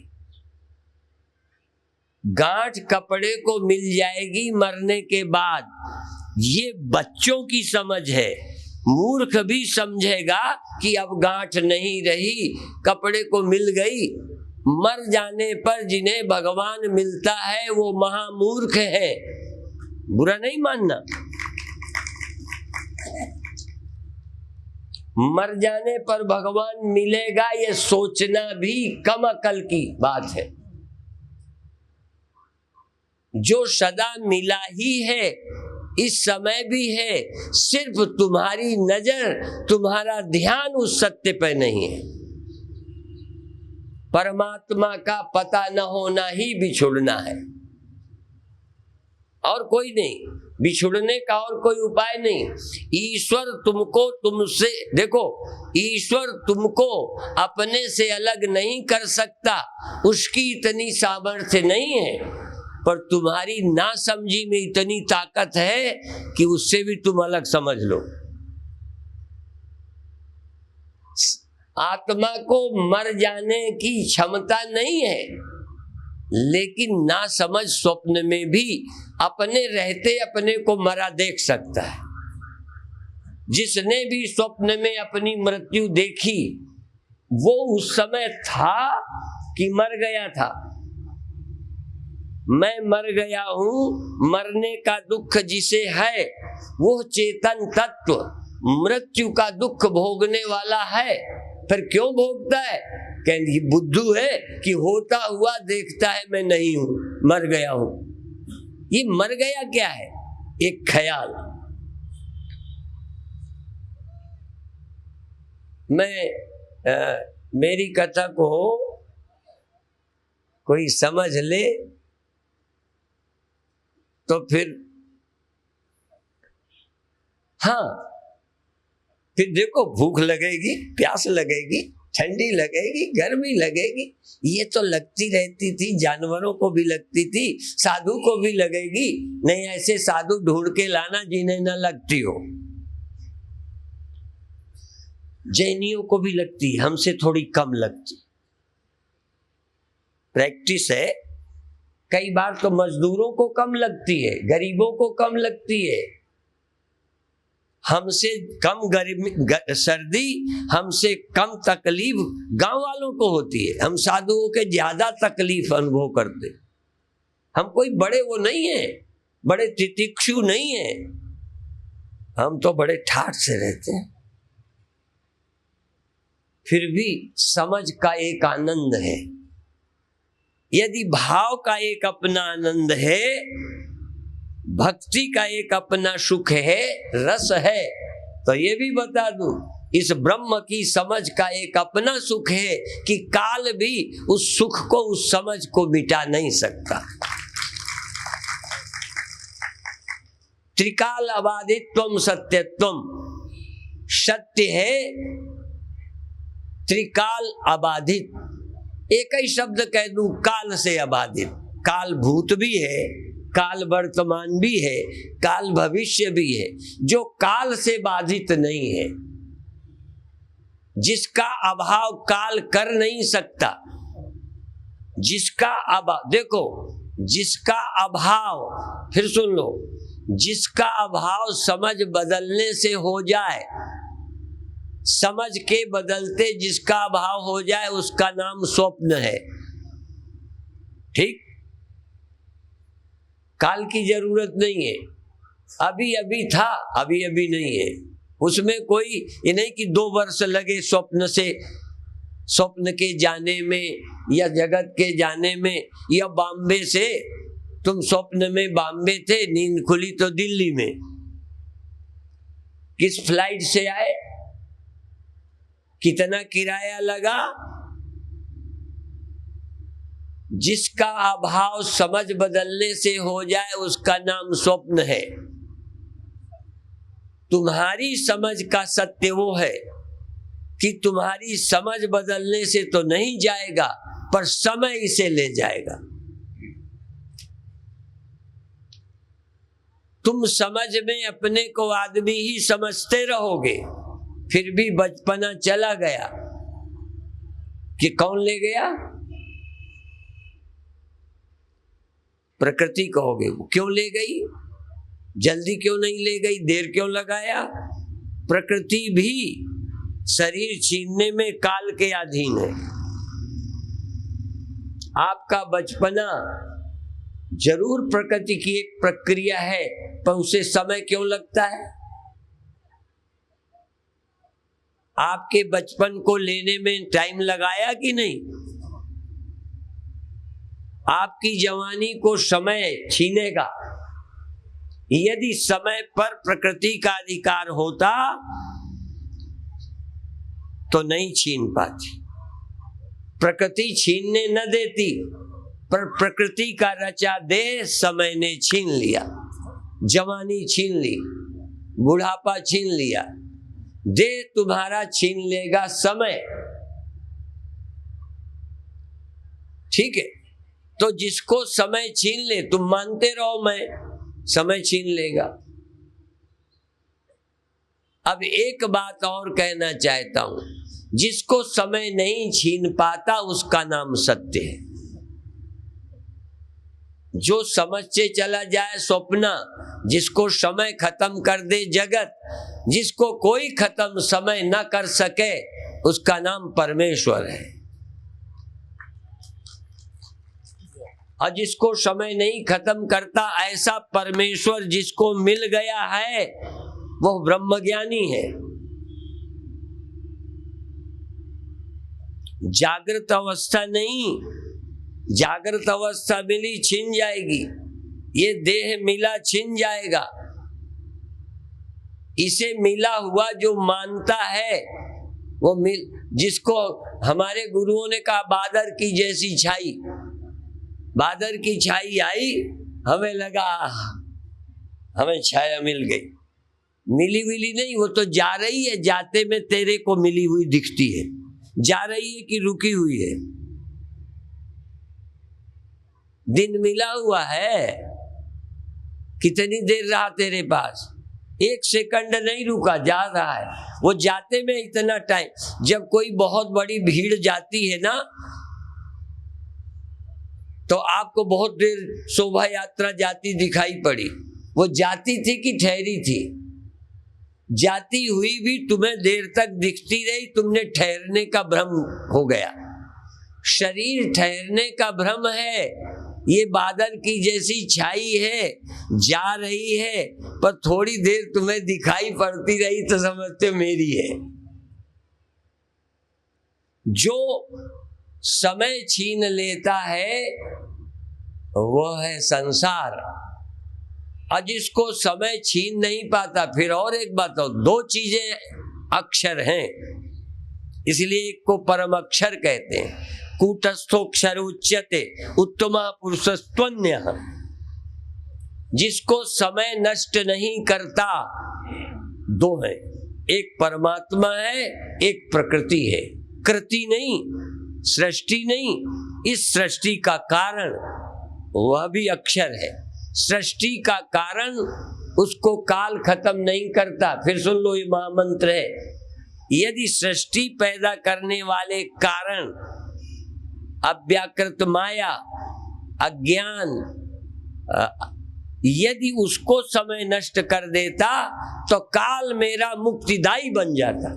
गांठ कपड़े को मिल जाएगी मरने के बाद। ये बच्चों की समझ है, मूर्ख भी समझेगा कि अब गांठ नहीं रही, कपड़े को मिल गई। मर जाने पर जिन्हें भगवान मिलता है वो महामूर्ख है। बुरा नहीं मानना। मर जाने पर भगवान मिलेगा ये सोचना भी कम अकल की बात है। जो सदा मिला ही है, इस समय भी है, सिर्फ तुम्हारी नजर, तुम्हारा ध्यान उस सत्य पे नहीं है। परमात्मा का पता न होना ही बिछुड़ना है, और कोई नहीं। बिछुड़ने का और कोई उपाय नहीं। ईश्वर तुमको तुमसे, देखो, ईश्वर तुमको अपने से अलग नहीं कर सकता, उसकी इतनी सामर्थ्य नहीं है, पर तुम्हारी नासमझी में इतनी ताकत है कि उससे भी तुम अलग समझ लो। आत्मा को मर जाने की क्षमता नहीं है, लेकिन ना समझ स्वप्न में भी अपने रहते अपने को मरा देख सकता है। जिसने भी स्वप्न में अपनी मृत्यु देखी वो उस समय था कि मर गया था। मैं मर गया हूं, मरने का दुख जिसे है वो चेतन तत्व मृत्यु का दुख भोगने वाला है। फिर क्यों भोगता है? कहेंगे बुद्धू है कि होता हुआ देखता है मैं नहीं हूं, मर गया हूं। ये मर गया क्या है? एक ख्याल। मेरी कथा को कोई समझ ले तो फिर फिर देखो, भूख लगेगी, प्यास लगेगी, ठंडी लगेगी, गर्मी लगेगी, ये तो लगती रहती थी, जानवरों को भी लगती थी, साधु को भी लगेगी। नहीं, ऐसे साधु ढूंढ के लाना जिन्हें न लगती हो। जैनियों को भी लगती है, हमसे थोड़ी कम लगती। प्रैक्टिस है। कई बार तो मजदूरों को कम लगती है, गरीबों को कम लगती है। हमसे कम गर्मी सर्दी, हमसे कम तकलीफ गांव वालों को होती है। हम साधुओं के ज्यादा तकलीफ अनुभव करते। हम कोई बड़े वो नहीं है, बड़े तितिक्षु नहीं है, हम तो बड़े ठाठ से रहते हैं। फिर भी समझ का एक आनंद है। यदि भाव का एक अपना आनंद है, भक्ति का एक अपना सुख है, रस है, तो ये भी बता दूं, इस ब्रह्म की समझ का एक अपना सुख है कि काल भी उस सुख को, उस समझ को मिटा नहीं सकता। त्रिकाल अबाधित्वम सत्यत्वम, सत्य है त्रिकाल अबाधित। एक ही शब्द कह दूं, काल से अबाधित। काल भूत भी है, काल वर्तमान भी है, काल भविष्य भी है। जो काल से बाधित नहीं है, जिसका अभाव काल कर नहीं सकता, जिसका अभाव, देखो, जिसका अभाव, फिर सुन लो, जिसका अभाव समझ बदलने से हो जाए, समझ के बदलते जिसका अभाव हो जाए, उसका नाम स्वप्न है। ठीक? काल की जरूरत नहीं है। अभी अभी था, अभी अभी नहीं है। उसमें कोई ये नहीं कि 2 वर्ष लगे स्वप्न से, स्वप्न के जाने में या जगत के जाने में, या बॉम्बे से तुम स्वप्न में बॉम्बे थे, नींद खुली तो दिल्ली में। किस फ्लाइट से आए, कितना किराया लगा? जिसका अभाव समझ बदलने से हो जाए, उसका नाम स्वप्न है। तुम्हारी समझ का सत्य वो है कि तुम्हारी समझ बदलने से तो नहीं जाएगा, पर समय इसे ले जाएगा। तुम समझ में अपने को आदमी ही समझते रहोगे, फिर भी बचपना चला गया कि कौन ले गया? प्रकृति कहोगे। वो क्यों ले गई? जल्दी क्यों नहीं ले गई? देर क्यों लगाया? प्रकृति भी शरीर छीनने में काल के अधीन है। आपका बचपना जरूर प्रकृति की एक प्रक्रिया है, पर उसे समय क्यों लगता है? आपके बचपन को लेने में टाइम लगाया कि नहीं? आपकी जवानी को समय छीनेगा। यदि समय पर प्रकृति का अधिकार होता तो नहीं छीन पाती। प्रकृति छीनने न देती, पर प्रकृति का रचा देह समय ने छीन लिया। जवानी छीन ली, बुढ़ापा छीन लिया, देह तुम्हारा छीन लेगा समय। ठीक है, तो जिसको समय छीन ले, तुम मानते रहो मैं, समय छीन लेगा। अब एक बात और कहना चाहता हूं, जिसको समय नहीं छीन पाता उसका नाम सत्य है। जो समझ से चला जाए स्वप्न, जिसको समय खत्म कर दे जगत, जिसको कोई खत्म समय न कर सके, उसका नाम परमेश्वर है। और जिसको समय नहीं खत्म करता, ऐसा परमेश्वर जिसको मिल गया है, वो ब्रह्मज्ञानी है। जागृत अवस्था नहीं, जागृत अवस्था मिली छिन जाएगी, ये देह मिला छिन जाएगा। इसे मिला हुआ जो मानता है वो जिसको हमारे गुरुओं ने कहा बादर की जैसी छाई, बादर की छाई आई, हमें लगा हमें छाया मिल गई। मिली मिली नहीं, वो तो जा रही है, जाते में तेरे को मिली हुई दिखती है। जा रही है कि रुकी हुई है? दिन मिला हुआ है, कितनी देर रहा तेरे पास? एक सेकंड नहीं रुका, जा रहा है। वो जाते में इतना टाइम, जब कोई बहुत बड़ी भीड़ जाती है ना, तो आपको बहुत देर शोभा यात्रा जाती दिखाई पड़ी। वो जाती थी कि ठहरी थी? जाती हुई भी तुम्हें देर तक दिखती रही, तुमने ठहरने का भ्रम हो गया। शरीर ठहरने का भ्रम है। ये बादल की जैसी छाई है, जा रही है, पर थोड़ी देर तुम्हें दिखाई पड़ती रही तो समझते मेरी है। जो समय छीन लेता है वह है संसार, और जिसको समय छीन नहीं पाता। फिर और एक बात हो, दो चीजें अक्षर हैं, इसलिए एक को परम अक्षर कहते हैं। कूटस्थोक्षर उच्यते उत्तमा पुरुषस्त्वन्यः। जिसको समय नष्ट नहीं करता, दो है, एक परमात्मा है, एक प्रकृति है। कृति नहीं, सृष्टि नहीं, इस सृष्टि का कारण वह भी अक्षर है। सृष्टि का कारण उसको काल खत्म नहीं करता। फिर सुन लो, ये महामंत्र है। यदि सृष्टि पैदा करने वाले कारण अव्याकृत माया, अज्ञान, यदि उसको समय नष्ट कर देता तो काल मेरा मुक्तिदायी बन जाता।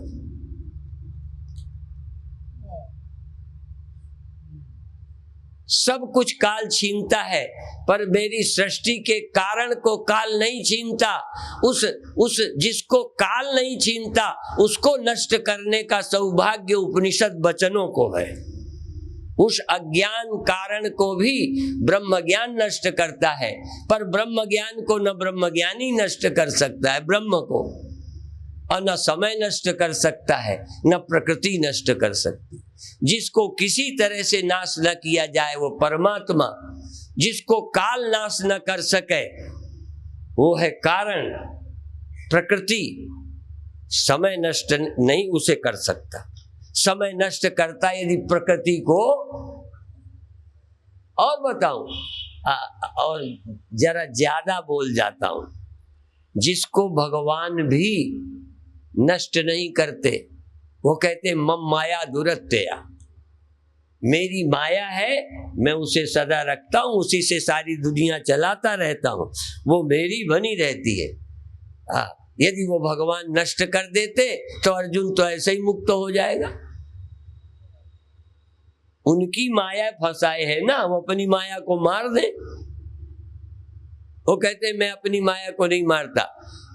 सब कुछ काल छीनता है, पर मेरी सृष्टि के कारण को काल नहीं छीनता। उस जिसको काल नहीं छीनता, उसको नष्ट करने का सौभाग्य उपनिषद वचनों को है। उस अज्ञान कारण को भी ब्रह्म ज्ञान नष्ट करता है, पर ब्रह्म ज्ञान को न ब्रह्मज्ञानी नष्ट कर सकता है ब्रह्म को, और न समय नष्ट कर सकता है, न प्रकृति नष्ट कर सकती। जिसको किसी तरह से नाश न किया जाए वो परमात्मा, जिसको काल नाश न कर सके वो है कारण। प्रकृति समय नष्ट नहीं उसे कर सकता। समय नष्ट करता यदि प्रकृति को। और बताऊं, और जरा ज्यादा बोल जाता हूं, जिसको भगवान भी नष्ट नहीं करते, वो कहते मम माया दुरत्यया। मेरी माया है, मैं उसे सदा रखता हूं, उसी से सारी दुनिया चलाता रहता हूं, वो मेरी बनी रहती है। यदि वो भगवान नष्ट कर देते तो अर्जुन तो ऐसे ही मुक्त हो जाएगा। उनकी माया फंसाए है ना, वो अपनी माया को मार दे। वो कहते मैं अपनी माया को नहीं मारता,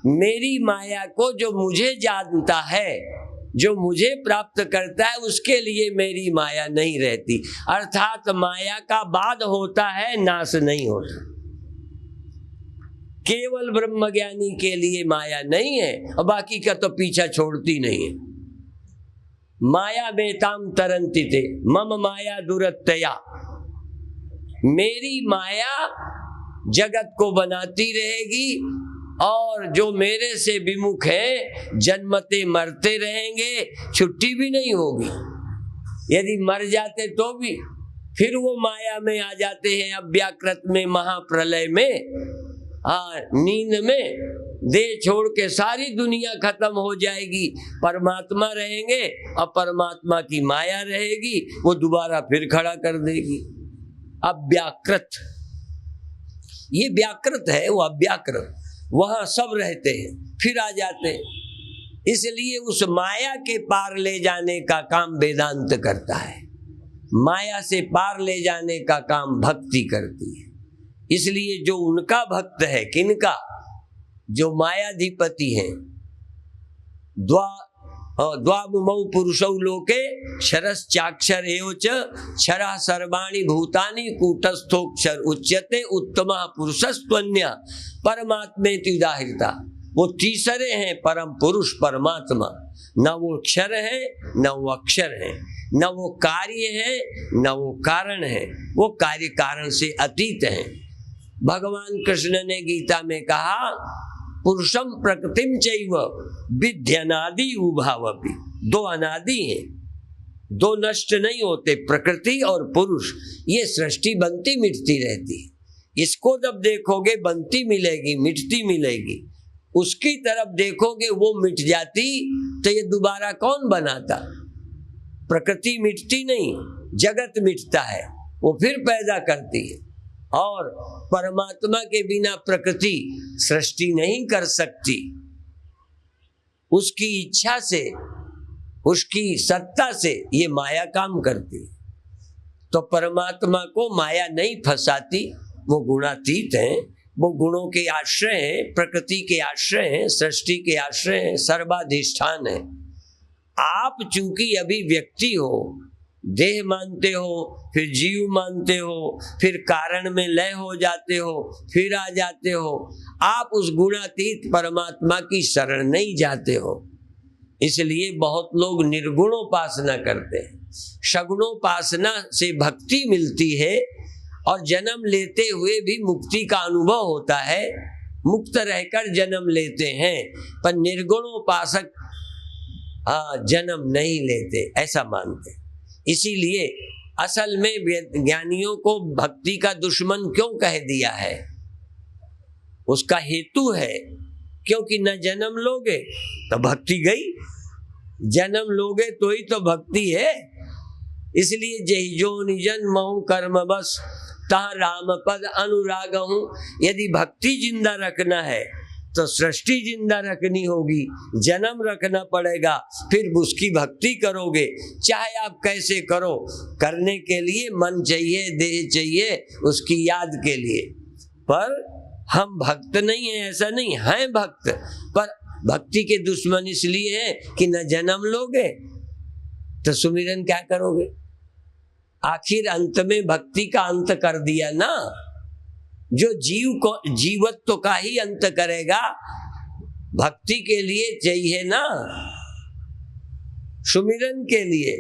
मेरी माया को जो मुझे जानता है, जो मुझे प्राप्त करता है, उसके लिए मेरी माया नहीं रहती। अर्थात माया का बाद होता है, नाश नहीं होता। केवल ब्रह्मज्ञानी के लिए माया नहीं है, और बाकी का तो पीछा छोड़ती नहीं है। माया बेताम तरंती थे मम माया दुरत्तया, मेरी माया जगत को बनाती रहेगी, और जो मेरे से विमुख है जन्मते मरते रहेंगे, छुट्टी भी नहीं होगी। यदि मर जाते तो भी फिर वो माया में आ जाते हैं, अव्याकृत में, महाप्रलय में, नींद में देह छोड़ के सारी दुनिया खत्म हो जाएगी, परमात्मा रहेंगे और परमात्मा की माया रहेगी, वो दोबारा फिर खड़ा कर देगी। अव्याकृत, ये व्याकृत है, वो अव्याकृत, वहां सब रहते हैं, फिर आ जाते हैं। इसलिए उस माया के पार ले जाने का काम वेदांत करता है, माया से पार ले जाने का काम भक्ति करती है। इसलिए जो उनका भक्त है, किनका, जो मायाधिपति हैं, द्वामुमौ पुरुषौ लोके क्षरश्चाक्षर एव च क्षरः सर्वाणि भूतानि कूटस्थोक्षर उच्यते उत्तमः पुरुषस्त्वन्यः परमात्मेति उदाहृता। वो तीसरे हैं परम पुरुष परमात्मा, न वो क्षर है न वो अक्षर है, न वो कार्य है न वो कारण है, वो कार्य कारण से अतीत है। भगवान कृष्ण ने गीता में कहा पुरुषम प्रकृतिम चैव विध्यनादि उभावपि, दो अनादि हैं, दो नष्ट नहीं होते, प्रकृति और पुरुष। ये सृष्टि बनती मिटती रहती है, इसको जब देखोगे बनती मिलेगी मिटती मिलेगी, उसकी तरफ देखोगे वो मिट जाती, तो ये दोबारा कौन बनाता। प्रकृति मिटती नहीं, जगत मिटता है, वो फिर पैदा करती है, और परमात्मा के बिना प्रकृति सृष्टि नहीं कर सकती। उसकी इच्छा से, उसकी सत्ता से ये माया काम करती। तो परमात्मा को माया नहीं फंसाती, वो गुणातीत हैं, वो गुणों के आश्रय हैं, प्रकृति के आश्रय हैं, सृष्टि के आश्रय हैं, सर्वाधिष्ठान है। आप चूंकि अभी व्यक्ति हो, देह मानते हो, फिर जीव मानते हो, फिर कारण में लय हो जाते हो, फिर आ जाते हो, आप उस गुणातीत परमात्मा की शरण नहीं जाते हो। इसलिए बहुत लोग निर्गुणोपासना करते हैं। सगुणोपासना से भक्ति मिलती है और जन्म लेते हुए भी मुक्ति का अनुभव होता है, मुक्त रहकर जन्म लेते हैं, पर निर्गुणोपासक जन्म नहीं लेते, ऐसा मानते। इसीलिए असल में ज्ञानियों को भक्ति का दुश्मन क्यों कह दिया है, उसका हेतु है, क्योंकि न जन्म लोगे तो भक्ति गई, जन्म लोगे तो ही तो भक्ति है। इसलिए जय जो निजन महु कर्म बस तहाँ राम पद अनुराग हूं। यदि भक्ति जिंदा रखना है तो सृष्टि जिंदा रखनी होगी, जन्म रखना पड़ेगा, फिर उसकी भक्ति करोगे। चाहे आप कैसे करो, करने के लिए मन चाहिए, देह चाहिए, उसकी याद के लिए। पर हम भक्त नहीं है, ऐसा नहीं है, भक्त, पर भक्ति के दुश्मन इसलिए है कि न जन्म लोगे तो सुमिरन क्या करोगे। आखिर अंत में भक्ति का अंत कर दिया ना, जो जीव को जीवत्व का ही अंत करेगा, भक्ति के लिए चाहिए ना, सुमिरन के लिए।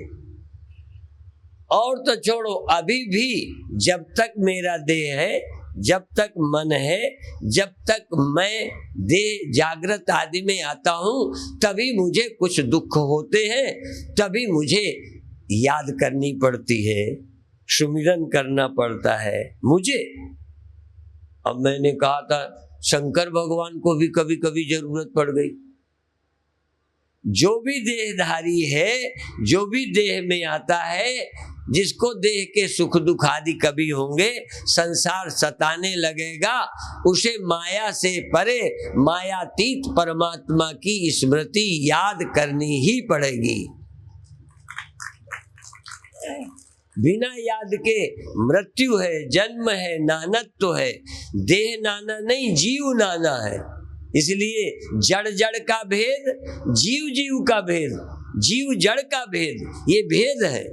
और तो छोड़ो, अभी भी जब तक मेरा देह है, जब तक मन है, जब तक मैं देह जागृत आदि में आता हूं, तभी मुझे कुछ दुख होते हैं, तभी मुझे याद करनी पड़ती है, सुमिरन करना पड़ता है मुझे। अब मैंने कहा था शंकर भगवान को भी कभी कभी जरूरत पड़ गई, जो भी देहधारी है, जो भी देह में आता है, जिसको देह के सुख दुख आदि कभी होंगे, संसार सताने लगेगा, उसे माया से परे मायातीत परमात्मा की स्मृति याद करनी ही पड़ेगी। बिना याद के मृत्यु है, जन्म है, नानत्व है। देह नाना नहीं, जीव नाना है। इसलिए जड़ जड़ का भेद, जीव जीव का भेद, जीव जड़ का भेद, ये भेद है।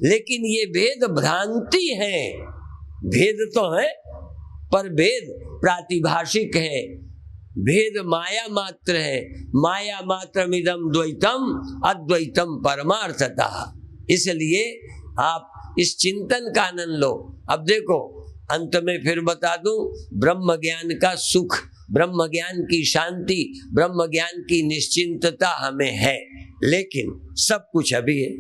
लेकिन ये भेद भ्रांति है। भेद तो है पर भेद प्रातिभाषिक है। भेद माया मात्र है। माया मात्रमिदं द्वैतम अद्वैतम परमार्थतः। इसलिए आप इस चिंतन का आनंद लो। अब देखो, अंत में फिर बता दूं, ब्रह्म ज्ञान का सुख, ब्रह्म ज्ञान की शांति, ब्रह्म ज्ञान की निश्चिंतता हमें है। लेकिन सब कुछ अभी है।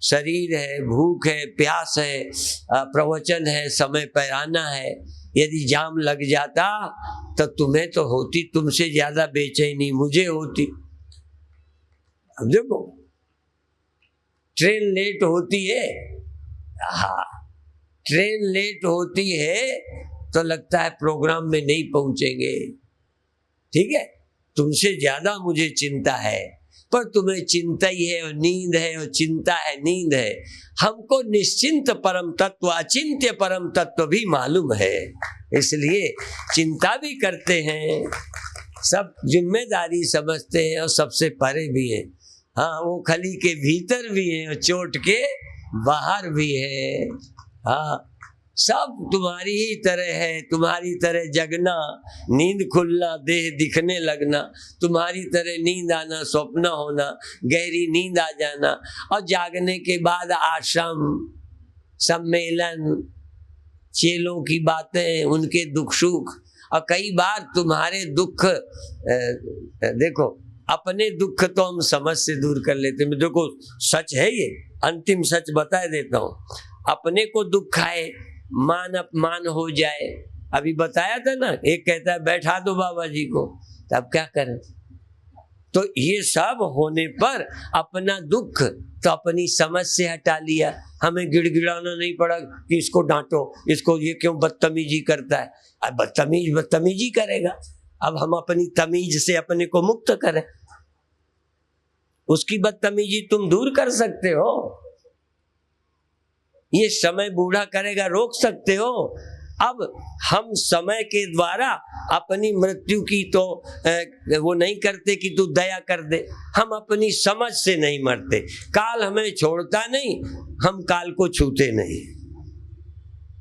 शरीर है, भूख है, प्यास है, प्रवचन है, समय पर आना है। यदि जाम लग जाता तो तुम्हें तो होती तुमसे ज्यादा बेचैनी मुझे होती। अब देखो, ट्रेन लेट होती है, हाँ, ट्रेन लेट होती है तो लगता है प्रोग्राम में नहीं पहुंचेंगे। ठीक है, तुमसे ज्यादा मुझे चिंता है, पर तुम्हें चिंता ही है और नींद है, और चिंता है, नींद है। हमको निश्चिंत परम तत्व, अचिंत्य परम तत्व भी मालूम है, इसलिए चिंता भी करते हैं, सब जिम्मेदारी समझते हैं और सबसे परे भी है। हाँ, वो खली के भीतर भी है और चोट के बाहर भी है। हाँ, सब तुम्हारी ही तरह है। तुम्हारी तरह जगना, नींद खुलना, देह दिखने लगना, तुम्हारी तरह नींद आना, स्वप्न होना, गहरी नींद आ जाना, और जागने के बाद आश्रम, सम्मेलन, चेलों की बातें, उनके दुख सुख। और कई बार तुम्हारे दुख, देखो, अपने दुख तो हम समझ से दूर कर लेते हैं। देखो, सच है ये, अंतिम सच बता देता हूँ। अपने को दुख आए, मान अपमान हो जाए, अभी बताया था ना, एक कहता है बैठा दो बाबा जी को, तो अब क्या करें। तो ये सब होने पर अपना दुख तो अपनी समझ से हटा लिया। हमें गिड़गिड़ाना नहीं पड़ा कि इसको डांटो, इसको ये क्यों बदतमीजी करता है। अब बदतमीजी करेगा। अब हम अपनी तमीज से अपने को मुक्त करें। उसकी बदतमीजी तुम दूर कर सकते हो। ये समय बूढ़ा करेगा, रोक सकते हो। अब हम समय के द्वारा अपनी मृत्यु की तो वो नहीं करते कि तू दया कर दे। हम अपनी समझ से नहीं मरते। काल हमें छोड़ता नहीं, हम काल को छूते नहीं।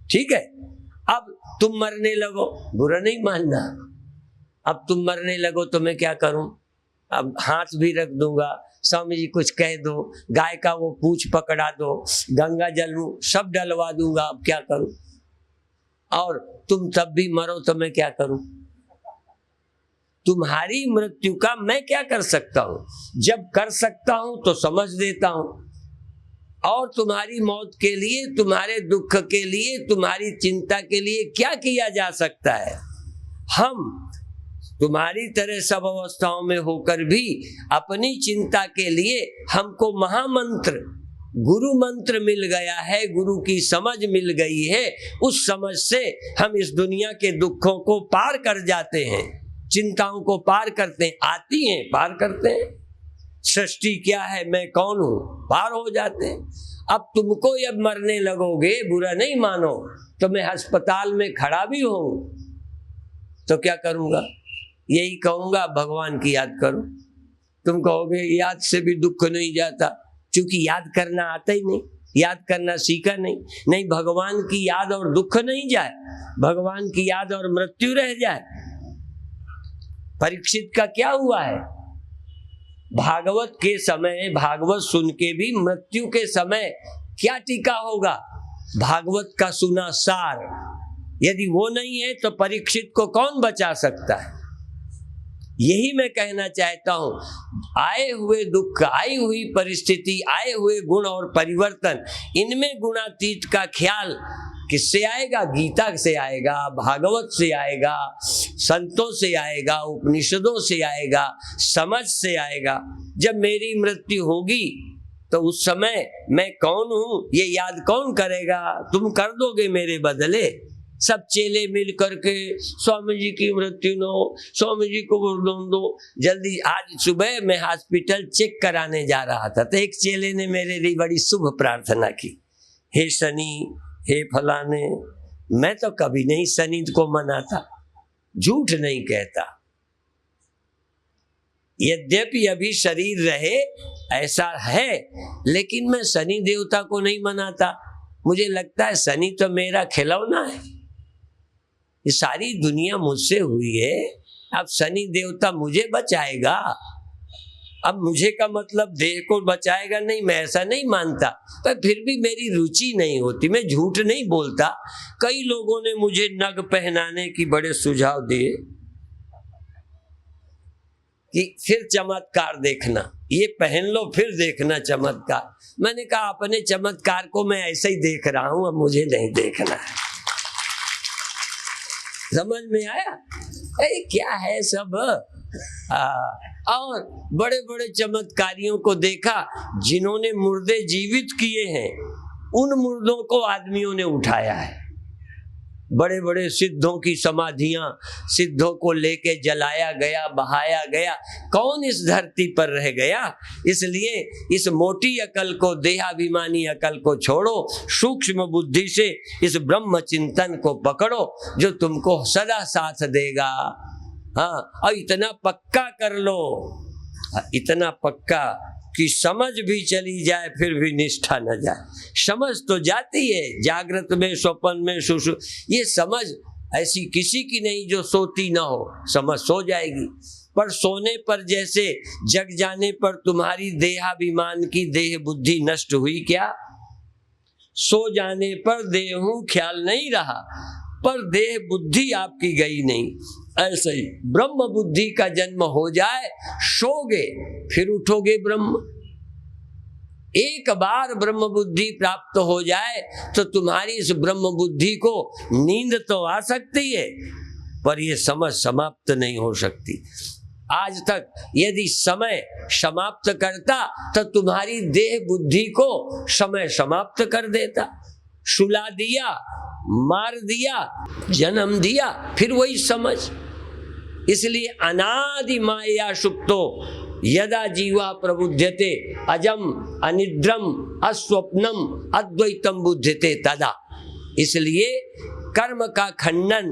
ठीक है, अब तुम मरने लगो, बुरा नहीं मानना। अब तुम मरने लगो तो मैं क्या करूं? अब हाथ भी रख दूंगा, स्वामी जी कुछ कह दो, गाय का वो पूंछ पकड़ा दो, गंगा जल सब डलवा दूंगा, अब क्या करूं? और तुम तब भी मरो तो मैं क्या करूं? तुम्हारी मृत्यु का मैं क्या कर सकता हूं? जब कर सकता हूं तो समझ देता हूं। और तुम्हारी मौत के लिए, तुम्हारे दुख के लिए, तुम्हारी चिंता के लिए क्या किया जा सकता है? हम तुम्हारी तरह सब अवस्थाओं में होकर भी अपनी चिंता के लिए हमको महामंत्र, गुरु मंत्र मिल गया है, गुरु की समझ मिल गई है। उस समझ से हम इस दुनिया के दुखों को पार कर जाते हैं, चिंताओं को पार करते हैं, आती हैं, पार करते हैं। सृष्टि क्या है, मैं कौन हूं, पार हो जाते हैं। अब तुमको जब मरने लगोगे, बुरा नहीं मानो, तो मैं अस्पताल में खड़ा भी हूं तो क्या करूंगा? यही कहूंगा, भगवान की याद करो। तुम कहोगे याद से भी दुख नहीं जाता, क्योंकि याद करना आता ही नहीं, याद करना सीखा नहीं। भगवान की याद और दुख नहीं जाए, भगवान की याद और मृत्यु रह जाए। परीक्षित का क्या हुआ है? भागवत के समय, भागवत सुन के भी मृत्यु के समय क्या टीका होगा? भागवत का सुना सार, यदि वो नहीं है तो परीक्षित को कौन बचा सकता है? यही मैं कहना चाहता हूं। आए हुए दुख, आई हुई परिस्थिति, आए हुए गुण और परिवर्तन, इनमें गुणातीत का ख्याल किससे आएगा? गीता से आएगा, भागवत से आएगा, संतों से आएगा, उपनिषदों से आएगा, समझ से आएगा। जब मेरी मृत्यु होगी तो उस समय मैं कौन हूं ये याद कौन करेगा? तुम कर दोगे मेरे बदले। सब चेले मिल करके स्वामी जी की मृत्यु न हो, स्वामी जी को वरदान दो जल्दी। आज सुबह मैं हॉस्पिटल चेक कराने जा रहा था तो एक चेले ने मेरे लिए बड़ी शुभ प्रार्थना की, हे शनि, हे फलाने। मैं तो कभी नहीं शनि को मनाता, झूठ नहीं कहता। यद्यपि अभी शरीर रहे ऐसा है, लेकिन मैं शनि देवता को नहीं मनाता। मुझे लगता है शनि तो मेरा खिलौना है, ये सारी दुनिया मुझसे हुई है, अब शनि देवता मुझे बचाएगा। अब मुझे का मतलब देह को बचाएगा नहीं, मैं ऐसा नहीं मानता, पर फिर भी मेरी रुचि नहीं होती। मैं झूठ नहीं बोलता। कई लोगों ने मुझे नग पहनाने की बड़े सुझाव दिए कि फिर चमत्कार देखना, ये पहन लो फिर देखना चमत्कार। मैंने कहा अपने चमत्कार को मैं ऐसे ही देख रहा हूं, अब मुझे नहीं देखना है। समझ में आया? क्या है सब। और बड़े बड़े चमत्कारियों को देखा जिन्होंने मुर्दे जीवित किए हैं, उन मुर्दों को आदमियों ने उठाया है। बड़े बड़े सिद्धों की समाधियां, सिद्धों को लेके जलाया गया, बहाया गया। कौन इस धरती पर रह गया? इसलिए इस मोटी अकल को, देहाभिमानी अकल को छोड़ो, सूक्ष्म बुद्धि से इस ब्रह्म चिंतन को पकड़ो जो तुमको सदा साथ देगा। हाँ, और इतना पक्का कर लो, इतना पक्का कि समझ भी चली जाए फिर भी निष्ठा न जाए। समझ तो जाती है, जागृत में, स्वप्न में, सुषु, ये समझ ऐसी किसी की नहीं जो सोती ना हो। समझ सो जाएगी, पर सोने पर जैसे जग जाने पर तुम्हारी देहाभिमान की देह बुद्धि नष्ट हुई क्या? सो जाने पर देहू ख्याल नहीं रहा, पर देह बुद्धि आपकी गई नहीं। ऐसे ही ब्रह्म बुद्धि का जन्म हो जाए, सोगे फिर उठोगे ब्रह्म। एक बार ब्रह्म बुद्धि प्राप्त हो जाए तो तुम्हारी इस ब्रह्म बुद्धि को नींद तो आ सकती है, पर यह समझ समाप्त नहीं हो सकती। आज तक यदि समय समाप्त करता तो तुम्हारी देह बुद्धि को समय समाप्त कर देता। सुला दिया, मार दिया, जन्म दिया, फिर वही समझ। इसलिए अनादि माया सुप्तो यदा जीवा प्रबुध्यते अजम अनिद्रम अस्वप्नम अद्वैतम बुध्यते तदा। इसलिए कर्म का खंडन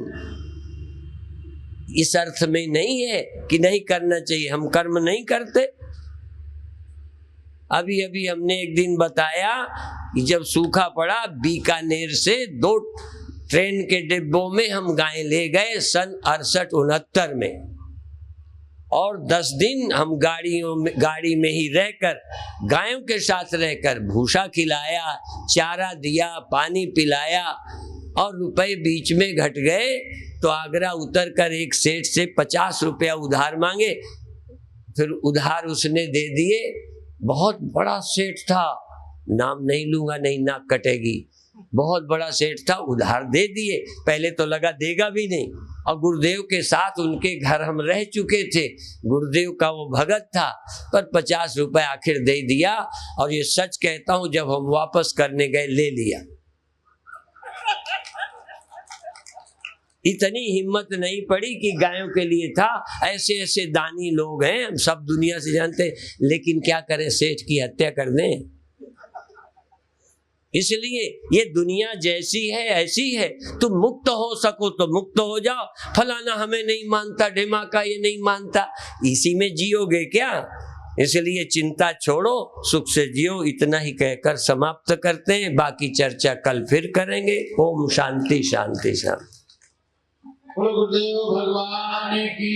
इस अर्थ में नहीं है कि नहीं करना चाहिए, हम कर्म नहीं करते। अभी अभी हमने एक दिन बताया कि जब सूखा पड़ा, बीकानेर से 2 ट्रेन के डिब्बों में हम गाय ले गए सन 68-69 में, और 10 दिन हम गाड़ी में ही रहकर, गायों के साथ रहकर भूसा खिलाया, चारा दिया, पानी पिलाया, और रुपए बीच में घट गए तो आगरा उतर कर एक सेठ से 50 रुपया उधार मांगे। फिर उधार उसने दे दिए। बहुत बड़ा सेठ था, नाम नहीं लूंगा, नहीं नाक कटेगी। बहुत बड़ा सेठ था, उधार दे दिए। पहले तो लगा देगा भी नहीं, और गुरुदेव के साथ उनके घर हम रह चुके थे, गुरुदेव का वो भगत था, पर 50 रुपए आखिर दे दिया। और ये सच कहता हूं, जब हम वापस करने गए ले लिया। इतनी हिम्मत नहीं पड़ी कि गायों के लिए था। ऐसे ऐसे दानी लोग हैं, हम सब दुनिया से जानते हैं, लेकिन क्या करें, सेठ की हत्या कर दें। इसलिए ये दुनिया जैसी है ऐसी है। तुम मुक्त हो सको तो मुक्त हो जाओ। फलाना हमें नहीं मानता, ढिमाका ये नहीं मानता, इसी में जियोगे क्या? इसलिए चिंता छोड़ो, सुख से जियो। इतना ही कहकर समाप्त करते हैं, बाकी चर्चा कल फिर करेंगे। ओम शांति शांति शांति। गुरुदेव भगवान की